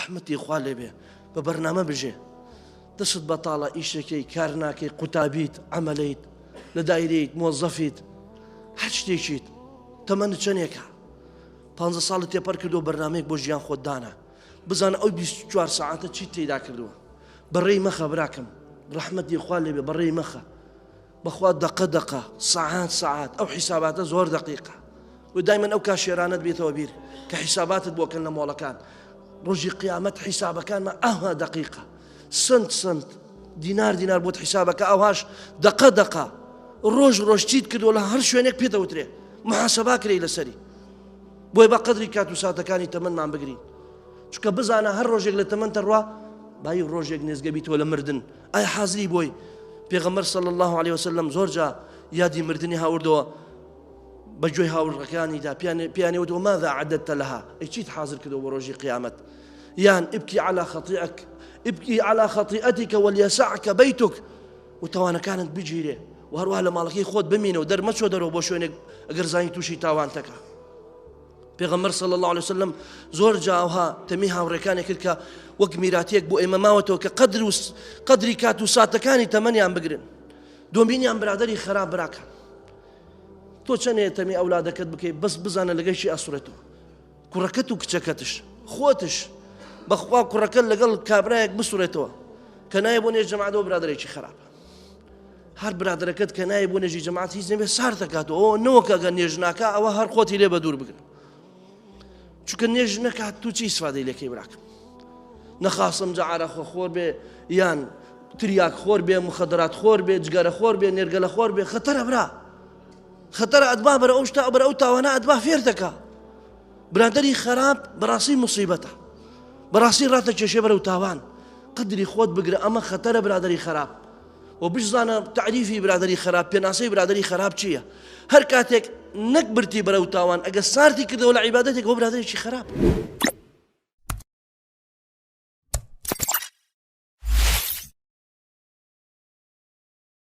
ڕەحمەتی خوا لێ بێ بە بەرنامە بژێ دەست بەتاڵە ئیشەکەی کار ناکەی قوتابیت عەمەلەیت لە دایرەیت مۆزەفیت هەر شتێکیت تەمەنت چەندێکە 15 ساڵت تێپەر کردو بەرنامەیەک بۆ ژیان خۆت دانا بزانە ئەو 24 ساعتە چیت تێدا کردووە بەڕێی مەخە براکەم ڕەحمەتی خوا لێ بێ بەڕێی مەخە بەخوا دقە ساعات ئەو حیساباتە زۆر دقیقە و دایمەن ئەو کاشێرانت بێتەوە بیر کە حیساباتت بۆکەن لە مۆڵەکان ڕۆژی قیامەت حیسابەکانمە ئەوها دقیقە سنت دینار بۆت حیسابەکە ئەوهاش دقە ڕۆژ چیت کردو لە هەر شوێنێک پێدەوترێ محاسەبا کرێ لەسەری بۆی بە قەدری کات و ساتەکانی تەمەنمان بگرین چونکە بزانە هەر ڕۆژێک لە تەمەنتە ڕوا بای ڕۆژێک نێزگە بیتەوە لە مردن ئایا حازری بۆی پێغەمبەر صلی الله عليه وسلم زۆر جا یادی مردنی هاوردەوە بەگوێی هاوڕەکانیدا پیانێوتەوە ماذا عددت لها ئەی چیت حاضر کردەوە بۆ ڕۆژی قیامەت یان ابكي على خطيئتك وليسعك بيتك وتوانەکانت بگیرێ و هەروەها لە ماڵەکەی خۆت بمینە و دەرمەچۆ دەرەوە بۆ شوێنێک ئەگەر زانی تووشی تاوانتەکە پێغەمبەر صلی الله عليه وسلم زۆر جاوها تەمی هاوڕێکانی کرد کە وەک میراتێک بۆ ئێمە ماوەتەوە کە قەدری کات و ساتەکانی تەمەنیان بگرن دۆمبینیان برادەری خراپ براکە تۆ چەندێ تەمی ئەولادەکەت بکەی بەس بزانە لەگەیشی ئەسوورێتەوە کوڕەکەت و کچەکەتش خۆتش بەخوا کوڕەکە لەگەڵ کابرایەک بسوورێتەوە کە نایە بۆ نێژ جەماعەتەوە برادەرێکی خراپە هەر برادەرەکەت کە نایە بۆ نێژی جەماعەت هیچ نەبێ سار دەکاتەوە ئەوە نەوەکە ئەگەر نێژ ناکا ئەوە هەر خۆتی لێ بە دوور بگرن چونکە نێژ نەکات تو چی ئیسفادەی لەکەی براکەم نەخاسم جا عەرەقە خۆر بێ یان تریاک خۆر بێ مخەدەرات خۆر بێ جگەرە خۆر بێ نێرگەلە خۆر بێ خەتەرە برا خەتەرە ئەدبا بەرە ئەو شتا بەرە ئەو تاوانە ئەدبا فێر دەکا برادەری خراپ بەڕاستی موسیبەتە بەڕاستی ڕاتە کێشێ بەرەو تاوان قدری خۆت بگرە ئەمە خەتەرە برادەری خراپ و بشزانە تعریفی برادەری خراپ پێناسەی برادەری خراپ چییە هەر کاتێک نەک برتی بەرەو تاوان ئەگە سارتی کردەوە لە عیبادەتێک بۆ برادەرێکی خراپ